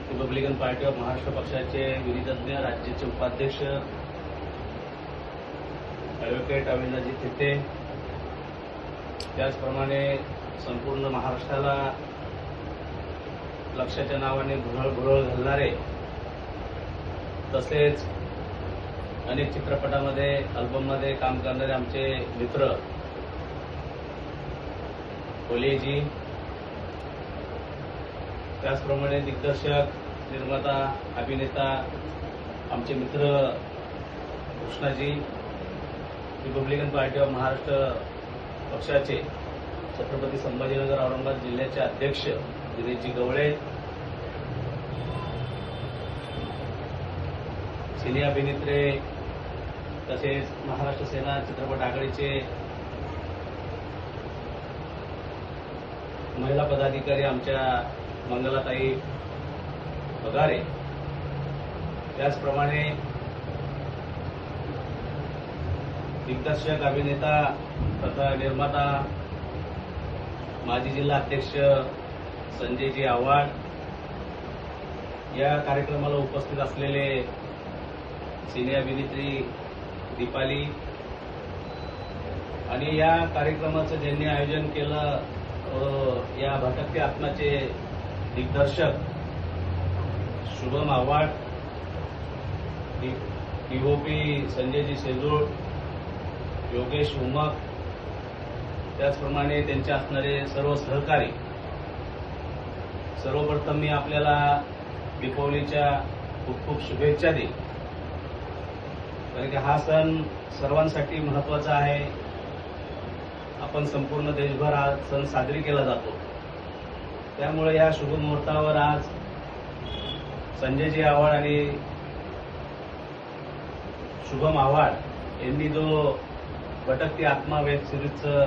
Republican party of Maharashtra पक्षाचे विधितज्ञ राज्याचे उपाध्यक्ष ॲडव्होकेट अविनाशजी थेटे, त्याचप्रमाणे संपूर्ण महाराष्ट्राला लक्षाच्या नावाने भुरळ घालणारे, तसेच अनेक चित्रपटामध्ये अल्बममध्ये काम करणारे आमचे मित्र ओलेजी, त्याचप्रमाणे दिग्दर्शक, निर्माता, अभिनेता आमचे मित्र Krishnaji, Republican party of Maharashtra पक्षाचे छत्रपती संभाजीनगर औरंगाबाद जिल्ह्याचे अध्यक्ष दिनेशजी गवळे, सिने अभिनेत्री तसेच महाराष्ट्र सेना चित्रपट आघाडीचे महिला पदाधिकारी आमच्या मंगलाताई पगारे, त्याचप्रमाणे दिग्दर्शक, अभिनेता तथा निर्माता माजी जिल्हा अध्यक्ष संजयजी आव्हाड, या कार्यक्रमाला उपस्थित असलेले सिने अभिनेत्री दीपाली आणि या कार्यक्रमाचं ज्यांनी आयोजन केलं या भटकते आत्माचे दिग्दर्शक शुभम आव्हाड, डीओपी संजयजी सेजूळ, योगेश उमक, त्याचप्रमाणे त्यांचे असणारे सर्व सहकारी, सर्वप्रथम मी आपल्याला दीपावलीच्या खूप खूप शुभेच्छा देईन, कारण की हा सण सर्वांसाठी महत्वाचा आहे. आपण संपूर्ण देशभर हा सण साजरी केला जातो. त्यामुळे या शुभ मुहूर्तावर आज संजयजी आव्हाड आणि शुभम आव्हाड यांनी जो भटकती आत्मा वेब सिरीजचा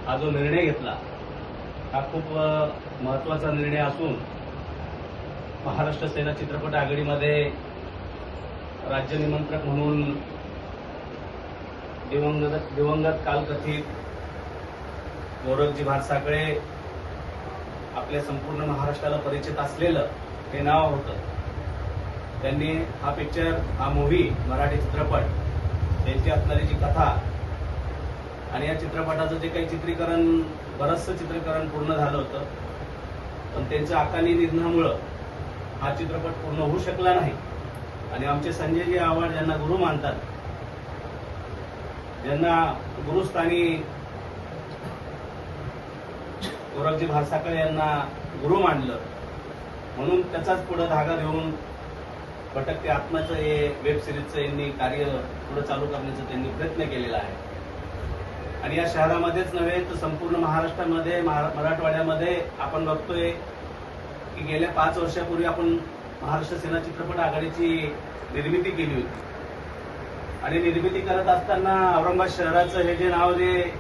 हा जो निर्णय घेतला, हा खूप महत्वाचा निर्णय असून महाराष्ट्र सेना चित्रपट आघाडीमध्ये राज्य निमंत्रक म्हणून दिवंगत कालकथित गोरखजी भातसाकळे आपल्या संपूर्ण महाराष्ट्राला परिचित असलेलं हे नाव होतं. त्यांनी हा पिक्चर, हा मूव्ही, मराठी चित्रपट, त्यांची असणारी जी कथा आणि या चित्रपटाचं जे काही चित्रीकरण, बरंचसं चित्रीकरण पूर्ण झालं होतं, पण त्यांच्या अकाली निधनामुळं हा चित्रपट पूर्ण होऊ शकला नाही. आणि आमचे संजयजी आव्हाड ज्यांना गुरु मानतात, ज्यांना गुरुस्थानी गोरखजी भातसाकळे यांना गुरु मानलं, म्हणून त्याचाच पुढे धागा घेऊन भटकते आत्माचं हे वेब सिरीजचं यांनी कार्य पुढे चालू करण्याचा त्यांनी प्रयत्न केलेला आहे. आणि या शहरामध्येच नव्हे तर संपूर्ण महाराष्ट्रामध्ये, मराठवाड्यामध्ये आपण बघतोय की गेल्या 5 वर्षापूर्वी आपण महाराष्ट्र सेना चित्रपट आघाडीची निर्मिती केली होती. आणि निर्मिती करत असताना औरंगाबाद शहराचं हे जे नाव जे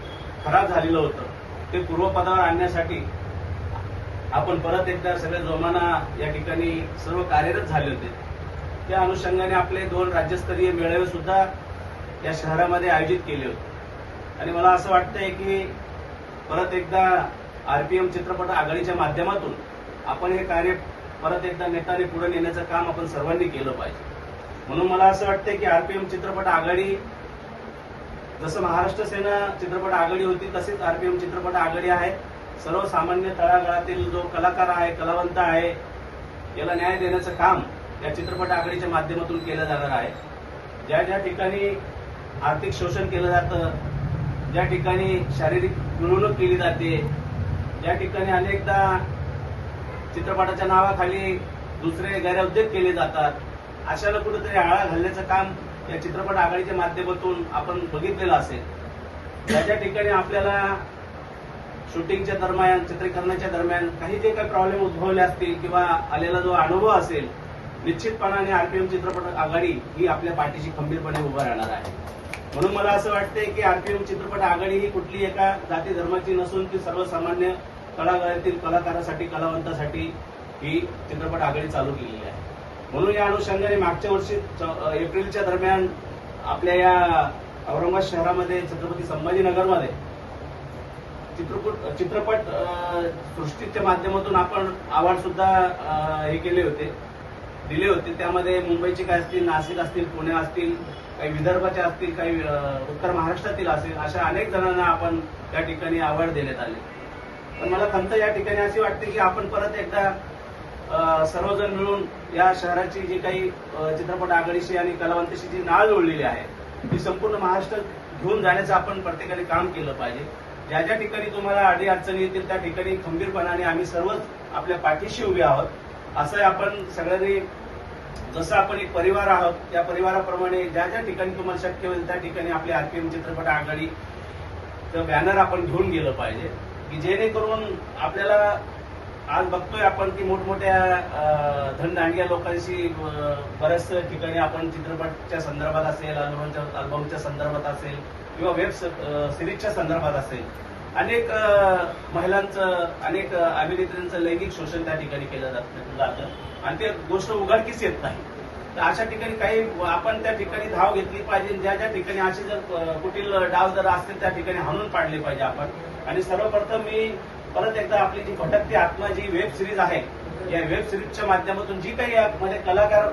खराब झालेलं होतं, ते पूर्वपदावर आणण्यासाठी आपण परत एकदा सगळे जोमाना या ठिकाणी सर्व कार्यरत झाले होते. त्या अनुषंगाने आपले 2 राज्यस्तरीय मेळावे सुद्धा या शहरामध्ये आयोजित केले होते. आणि मला असं वाटतंय की परत एकदा आरपीएम चित्रपट आघाडीच्या माध्यमातून आपण हे कार्य परत एकदा नेटाने पुढे नेण्याचं काम आपण सर्वांनी केलं पाहिजे. म्हणून मला असं वाटतंय की आरपीएम चित्रपट आघाडी, जसं महाराष्ट्र सेना चित्रपट आघाडी होती तशीच आरपीएम चित्रपट आघाडी आहे. सर्वसामान्य तळागाळातील जो कलाकार आहे, कलावंत आहे, याला न्याय देण्याचं काम या चित्रपट आघाडीच्या माध्यमातून केलं जाणार आहे. ज्या ज्या ठिकाणी आर्थिक शोषण केलं जातं, ज्या ठिकाणी शारीरिक पिळवणूक केली जाते, ज्या ठिकाणी अनेकदा चित्रपटाच्या नावाखाली दुसरे गैरउद्योग केले जातात, अशाला कुठेतरी आळा घालण्याचं काम या चित्रपट आघाडीच्या माध्यमातून आपण बघितलेलं असेल. ज्या ज्या ठिकाणी आपल्याला शूटिंगच्या दरम्यान, चित्रीकरणाच्या दरम्यान काही जे काही प्रॉब्लेम उद्भवले असतील किंवा आलेला जो अनुभव असेल, निश्चितपणाने आरपीएम चित्रपट आघाडी ही आपल्या पाठीशी खंबीरपणे उभं राहणार आहे. म्हणून मला असं वाटतंय की आरपीएम चित्रपट आघाडी ही कुठली एका जाती धर्माची नसून ती सर्वसामान्य तळागाळातील कलाकारासाठी, कलावंतासाठी ही चित्रपट आघाडी चालू केलेली आहे. म्हणून या अनुषंगाने मागच्या वर्षी एप्रिलच्या दरम्यान आपल्या या औरंगाबाद शहरामध्ये छत्रपती संभाजीनगरमध्ये चित्रपट सृष्टीच्या माध्यमातून आपण अवॉर्ड सुद्धा हे केले होते, दिले होते. त्यामध्ये मुंबईचे काय असतील, नाशिक असतील, पुणे असतील, काही विदर्भाचे असतील, काही उत्तर महाराष्ट्रातील असेल, अशा अनेक जणांना आपण त्या ठिकाणी अवॉर्ड देण्यात आले. पण मला खंत या ठिकाणी अशी वाटते की आपण परत एकदा सर्वजण मिळून या शहराची जी काही चित्रपट आघाडीशी आणि कलावंताशी जी नाळ जोडलेली आहे ती संपूर्ण महाराष्ट्र घेऊन जाण्याचं आपण प्रत्येकाने काम केलं पाहिजे. ज्या ज्या ठिकाणी तुम्हाला अडी अडचणी येतील त्या ठिकाणी खंबीरपणाने आम्ही सर्वच आपल्या पाठीशी उभे आहोत. असं आपण सगळ्यांनी, जसं आपण एक परिवार आहोत त्या परिवाराप्रमाणे ज्या ज्या ठिकाणी तुम्हाला शक्य होईल त्या ठिकाणी आपली आरपीएम चित्रपट आघाडीचं बॅनर आपण घेऊन गेलं पाहिजे, की जेणेकरून आपल्याला आज बघतोय आपण की मोठमोठ्या धनदांडग्या लोकांशी बऱ्याच ठिकाणी आपण चित्रपटच्या संदर्भात असेल, अल्बमच्या संदर्भात असेल किंवा वेब सिरीजच्या संदर्भात असेल, अनेक महिलांचं, अनेक अभिनेत्रींचं लैंगिक शोषण त्या ठिकाणी केलं जातं आणि ते गोष्ट उघडकीस येत नाही. तर अशा ठिकाणी काही आपण त्या ठिकाणी धाव घेतली पाहिजे. ज्या ज्या ठिकाणी असे जर कुठील डाव जर असतील त्या ठिकाणी हाणून पाडले पाहिजे आपण. आणि सर्वप्रथम मी परत एकदा आपली जी भटकती आत्मा जी वेब सिरीज आहे, या वेब सिरीजच्या माध्यमातून जी काही यामध्ये कलाकार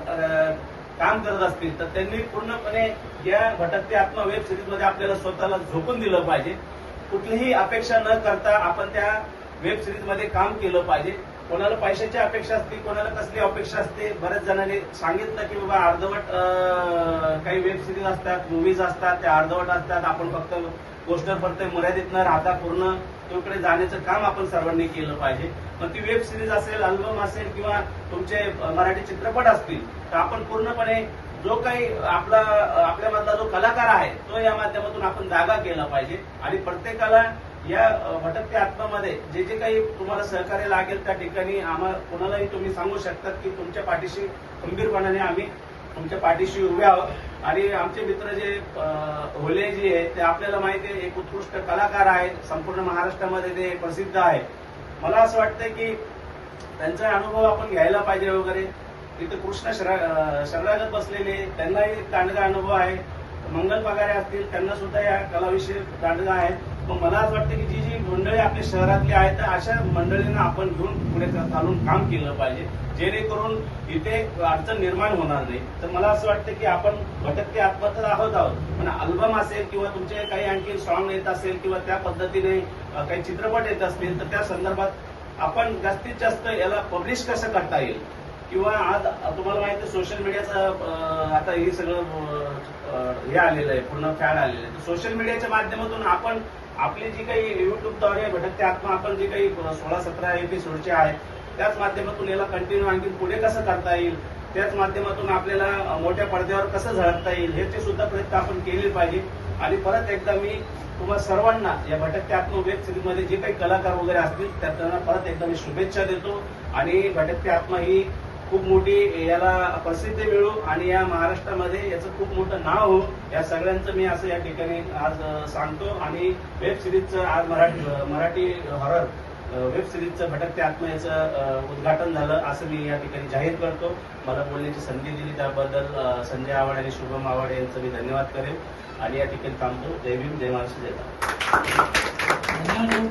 काम करत असतील तर त्यांनी पूर्णपणे या भटकती आत्मा वेब सिरीजमध्ये आपल्याला स्वतःला झोकून दिलं पाहिजे. कुठलीही अपेक्षा न करता आपण त्या वेब सिरीजमध्ये काम केलं पाहिजे. कोणाला पैशाची अपेक्षा असते, कोणाला कसली अपेक्षा असते. बऱ्याच जणांनी सांगितलं की बाबा अर्धवट काही वेब सिरीज असतात, मूव्हीज असतात, त्या अर्धवट असतात, आपण फक्त पोस्टरपर्यंत मर्यादित न राहता पूर्ण तिकडे जाण्याचं काम आपण सर्वांनी केलं पाहिजे. मग ती वेब सिरीज असेल, अल्बम असेल किंवा तुमचे मराठी चित्रपट असतील तर आपण पूर्णपणे जो काही आपल्यामधला जो कलाकार आहे तो या माध्यमातून आपण जागा केला पाहिजे. आणि प्रत्येकाला या भटकत्या आत्मामध्ये जे जे काही तुम्हाला सहकार्य लागेल त्या ठिकाणी आम्हाला कोणालाही तुम्ही सांगू शकतात की तुमच्या पाठीशी खंबीरपणाने आम्ही तुमच्या पाठीशी उभे आहोत. आणि आमचे मित्र जे होले जी आहे ते आपल्याला माहिती आहे एक उत्कृष्ट कलाकार आहे, संपूर्ण महाराष्ट्रामध्ये ते प्रसिद्ध आहे. मला असं वाटतं की त्यांचा अनुभव आपण घ्यायला पाहिजे वगैरे. तिथे कृष्ण शरणागत बसलेले, त्यांनाही दांडगा अनुभव आहे. मंगल पगारे असतील, त्यांना सुद्धा या कलाविषयी दांडगा आहे. मग मला असं वाटतं की जी जी मंडळी आपल्या शहरातली आहेत तर अशा मंडळींना आपण घेऊन पुढे चालून काम केलं पाहिजे, जेणेकरून इथे अडचण निर्माण होणार नाही. तर मला असं वाटतं की आपण भटकते आत्मा तर आहोत, पण अल्बम असेल किंवा तुमचे काही आणखी सॉंग येत असेल किंवा त्या पद्धतीने काही चित्रपट येत असतील तर त्या संदर्भात आपण जास्तीत जास्त याला पब्लिश कसं करता येईल. किंवा आज तुम्हाला माहिती आहे सोशल मीडियाचं आता हे सगळं हे आलेलं आहे, पूर्ण फॅड आलेलं आहे. सोशल मीडियाच्या माध्यमातून आपण आपली जी काही युट्यूबद्वारे भटकते आत्मा आपण जे काही 16-17 एपिसोडचे आहेत त्याच माध्यमातून याला कंटिन्यू आणखी पुढे कसं करता येईल, त्याच माध्यमातून आपल्याला मोठ्या पडद्यावर कसं झळकता येईल ह्याचे सुद्धा प्रयत्न आपण केले पाहिजे. आणि परत एकदा मी तुम्हाला सर्वांना या भटकते आत्मा वेब सिरीजमध्ये जे काही कलाकार वगैरे असतील त्यांना परत एकदा मी शुभेच्छा देतो. आणि भटकते आत्मा ही खूप मोठी याला प्रसिद्धी मिळू आणि या महाराष्ट्रामध्ये याचं खूप मोठं नाव हो, या सगळ्यांचं मी असं या ठिकाणी आज सांगतो. आणि वेब सिरीजचं आज मराठी हॉरर वेब सिरीजचं भटकते आत्मा याचं उद्घाटन झालं असं मी या ठिकाणी जाहीर करतो. मला बोलण्याची संधी दिली त्याबद्दल संजय आव्हाड आणि शुभम आव्हाड यांचं मी धन्यवाद करेन आणि या ठिकाणी थांबतो. जय भीम, जय महाराष्ट्र, जय भारत.